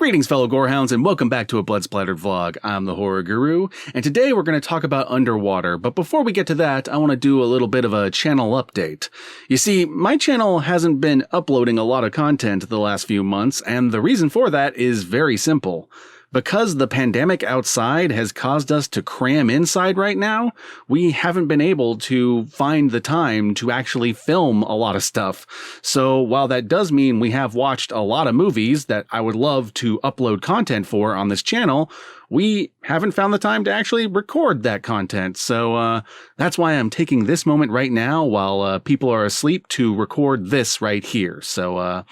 Greetings, fellow gorehounds, and welcome back to a Blood Splattered vlog. I'm the Horror Guru, and today we're going to talk about Underwater, but before we get to that, I want to do a little bit of a channel update. You see, my channel hasn't been uploading a lot of content the last few months, and the reason for that is very simple. Because the pandemic outside has caused us to cram inside right now, we haven't been able to find the time to actually film a lot of stuff. So while that does mean we have watched a lot of movies that I would love to upload content for on this channel, we haven't found the time to actually record that content. So that's why I'm taking this moment right now while people are asleep to record this right here. So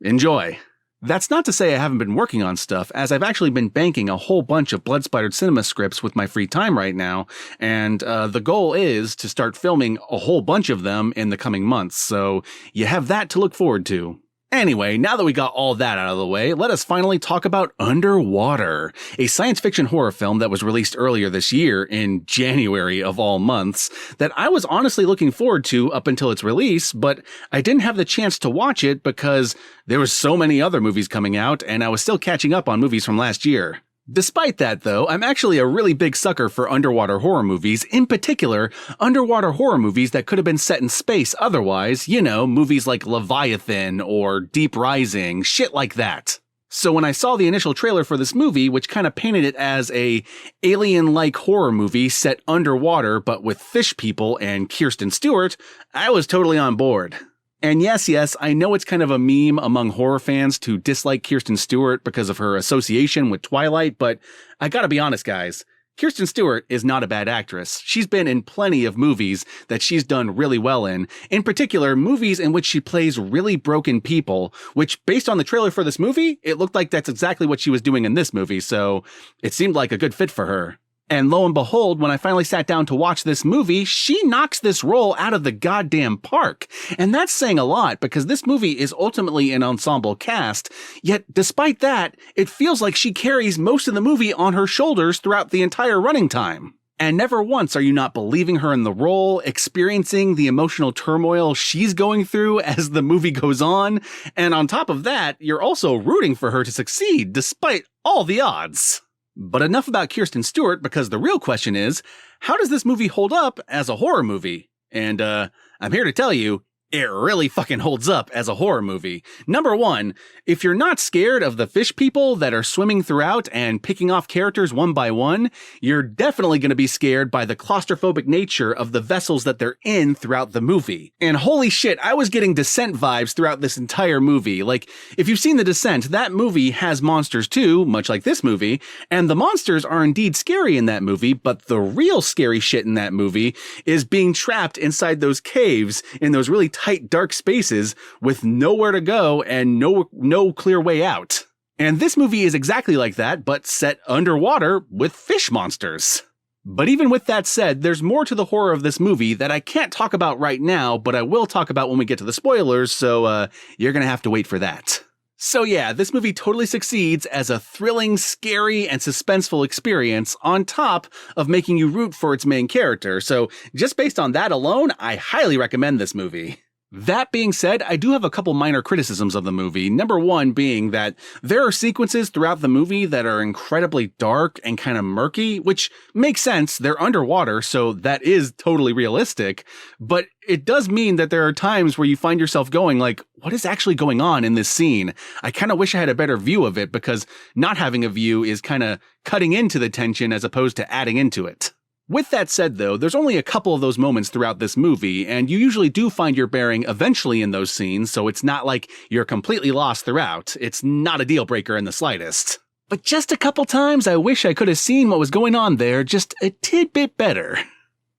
enjoy. That's not to say I haven't been working on stuff, as I've actually been banking a whole bunch of Blood Splattered cinema scripts with my free time right now, and the goal is to start filming a whole bunch of them in the coming months, so you have that to look forward to. Anyway, now that we got all that out of the way, let us finally talk about Underwater, a science fiction horror film that was released earlier this year in January of all months that I was honestly looking forward to up until its release, but I didn't have the chance to watch it because there was so many other movies coming out and I was still catching up on movies from last year. Despite that, though, I'm actually a really big sucker for underwater horror movies, in particular, underwater horror movies that could have been set in space otherwise, you know, movies like Leviathan or Deep Rising, shit like that. So when I saw the initial trailer for this movie, which kind of painted it as a alien-like horror movie set underwater but with fish people and Kristen Stewart, I was totally on board. And yes, I know it's kind of a meme among horror fans to dislike Kristen Stewart because of her association with Twilight, but I gotta be honest, guys. Kristen Stewart is not a bad actress. She's been in plenty of movies that she's done really well in particular, movies in which she plays really broken people, which, based on the trailer for this movie, it looked like that's exactly what she was doing in this movie, so it seemed like a good fit for her. And lo and behold, when I finally sat down to watch this movie, she knocks this role out of the goddamn park. And that's saying a lot because this movie is ultimately an ensemble cast, yet despite that, it feels like she carries most of the movie on her shoulders throughout the entire running time. And never once are you not believing her in the role, experiencing the emotional turmoil she's going through as the movie goes on, and on top of that, you're also rooting for her to succeed despite all the odds. But enough about Kristen Stewart, because the real question is, how does this movie hold up as a horror movie? And I'm here to tell you, it really fucking holds up as a horror movie. Number one, if you're not scared of the fish people that are swimming throughout and picking off characters one by one, you're definitely going to be scared by the claustrophobic nature of the vessels that they're in throughout the movie. And holy shit, I was getting Descent vibes throughout this entire movie. Like, if you've seen The Descent, that movie has monsters too, much like this movie, and the monsters are indeed scary in that movie, but the real scary shit in that movie is being trapped inside those caves in those really tight, dark spaces with nowhere to go and no clear way out. And this movie is exactly like that, but set underwater with fish monsters. But even with that said, there's more to the horror of this movie that I can't talk about right now, but I will talk about when we get to the spoilers, so you're gonna have to wait for that. So yeah, this movie totally succeeds as a thrilling, scary, and suspenseful experience on top of making you root for its main character. So just based on that alone, I highly recommend this movie. That being said, I do have a couple minor criticisms of the movie. Number one being that there are sequences throughout the movie that are incredibly dark and kind of murky, which makes sense. They're underwater, so that is totally realistic. But it does mean that there are times where you find yourself going like, what is actually going on in this scene? I kind of wish I had a better view of it because not having a view is kind of cutting into the tension as opposed to adding into it. With that said, though, there's only a couple of those moments throughout this movie, and you usually do find your bearing eventually in those scenes, so it's not like you're completely lost throughout. It's not a deal breaker in the slightest. But just a couple times, I wish I could have seen what was going on there just a tidbit better.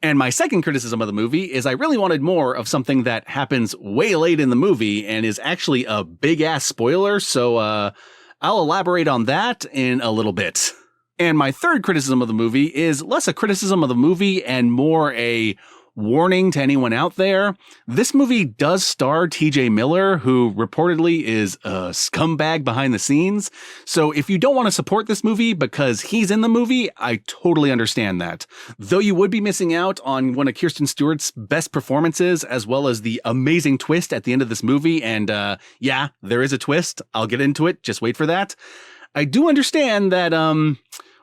And my second criticism of the movie is I really wanted more of something that happens way late in the movie and is actually a big-ass spoiler, so I'll elaborate on that in a little bit. And my third criticism of the movie is less a criticism of the movie and more a warning to anyone out there, this movie does star TJ Miller, who reportedly is a scumbag behind the scenes. So if you don't want to support this movie because he's in the movie, I totally understand that. Though you would be missing out on one of Kristen Stewart's best performances, as well as the amazing twist at the end of this movie. And yeah, there is a twist. I'll get into it. Just wait for that. I do understand that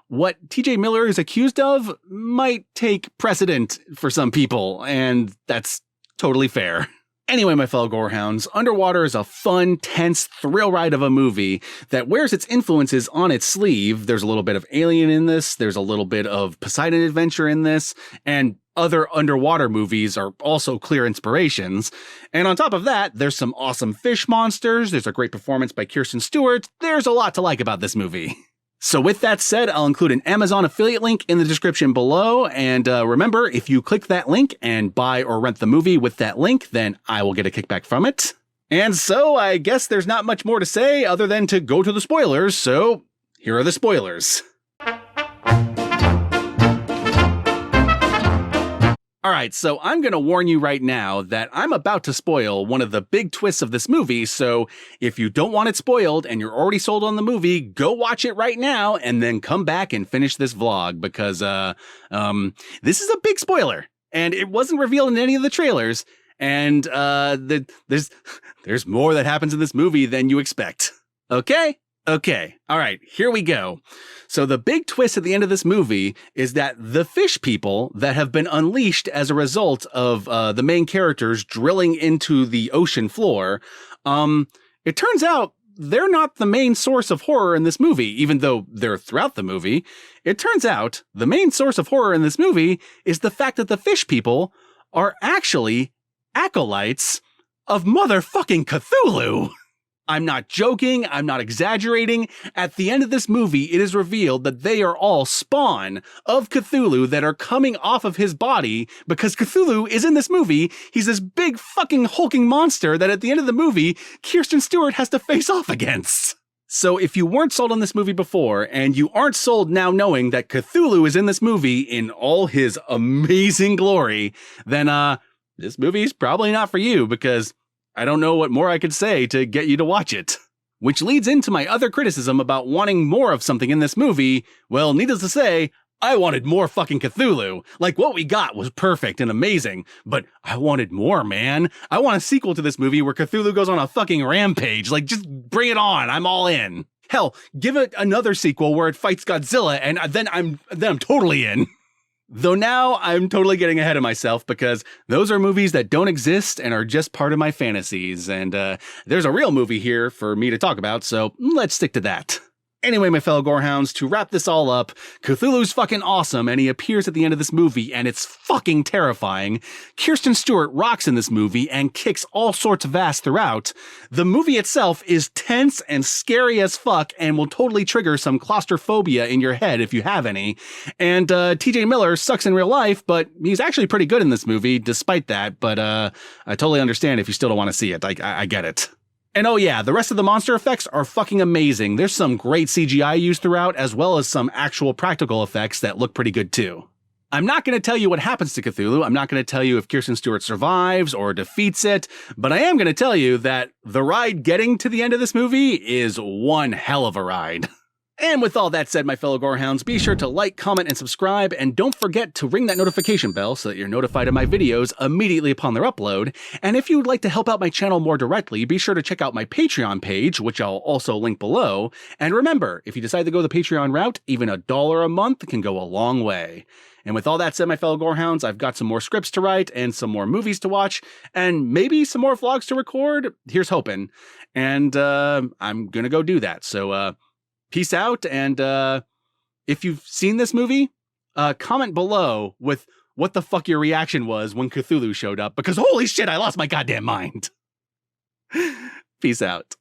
what TJ Miller is accused of might take precedent for some people, and that's totally fair. Anyway, my fellow gorehounds, Underwater is a fun, tense thrill ride of a movie that wears its influences on its sleeve. There's a little bit of Alien in this, there's a little bit of Poseidon Adventure in this, and other underwater movies are also clear inspirations. And on top of that, there's some awesome fish monsters, there's a great performance by Kristen Stewart, there's a lot to like about this movie. So with that said, I'll include an Amazon affiliate link in the description below. And remember, if you click that link and buy or rent the movie with that link, then I will get a kickback from it. And so I guess there's not much more to say other than to go to the spoilers. So here are the spoilers. All right, so I'm going to warn you right now that I'm about to spoil one of the big twists of this movie, so if you don't want it spoiled and you're already sold on the movie, go watch it right now and then come back and finish this vlog, because this is a big spoiler, and it wasn't revealed in any of the trailers, and there's more that happens in this movie than you expect. Okay? Okay, all right, here we go. So the big twist at the end of this movie is that the fish people that have been unleashed as a result of the main characters drilling into the ocean floor, it turns out they're not the main source of horror in this movie, even though they're throughout the movie. It turns out the main source of horror in this movie is the fact that the fish people are actually acolytes of motherfucking Cthulhu. I'm not joking, I'm not exaggerating. At the end of this movie, it is revealed that they are all spawn of Cthulhu that are coming off of his body, because Cthulhu is in this movie. He's this big fucking hulking monster that at the end of the movie, Kristen Stewart has to face off against. So if you weren't sold on this movie before, and you aren't sold now knowing that Cthulhu is in this movie in all his amazing glory, then this movie's probably not for you, because I don't know what more I could say to get you to watch it. Which leads into my other criticism about wanting more of something in this movie. Well, needless to say, I wanted more fucking Cthulhu. Like, what we got was perfect and amazing, but I wanted more, man. I want a sequel to this movie where Cthulhu goes on a fucking rampage. Like, just bring it on. I'm all in. Hell, give it another sequel where it fights Godzilla, and then I'm totally in. Though now I'm totally getting ahead of myself, because those are movies that don't exist and are just part of my fantasies. And there's a real movie here for me to talk about, so let's stick to that. Anyway, my fellow gorehounds, to wrap this all up, Cthulhu's fucking awesome, and he appears at the end of this movie, and it's fucking terrifying. Kristen Stewart rocks in this movie and kicks all sorts of ass throughout. The movie itself is tense and scary as fuck and will totally trigger some claustrophobia in your head if you have any. And TJ Miller sucks in real life, but he's actually pretty good in this movie despite that, but I totally understand if you still don't want to see it. I get it. And oh yeah, the rest of the monster effects are fucking amazing. There's some great CGI used throughout, as well as some actual practical effects that look pretty good too. I'm not going to tell you what happens to Cthulhu. I'm not going to tell you if Kristen Stewart survives or defeats it, but I am going to tell you that the ride getting to the end of this movie is one hell of a ride. And with all that said, my fellow gorehounds, be sure to like, comment, and subscribe, and don't forget to ring that notification bell so that you're notified of my videos immediately upon their upload. And if you would like to help out my channel more directly, be sure to check out my Patreon page, which I'll also link below. And remember, if you decide to go the Patreon route, even $1 a month can go a long way. And with all that said, my fellow gorehounds, I've got some more scripts to write and some more movies to watch and maybe some more vlogs to record. Here's hoping. And I'm gonna go do that. So peace out, and if you've seen this movie, comment below with what the fuck your reaction was when Cthulhu showed up, because holy shit, I lost my goddamn mind. Peace out.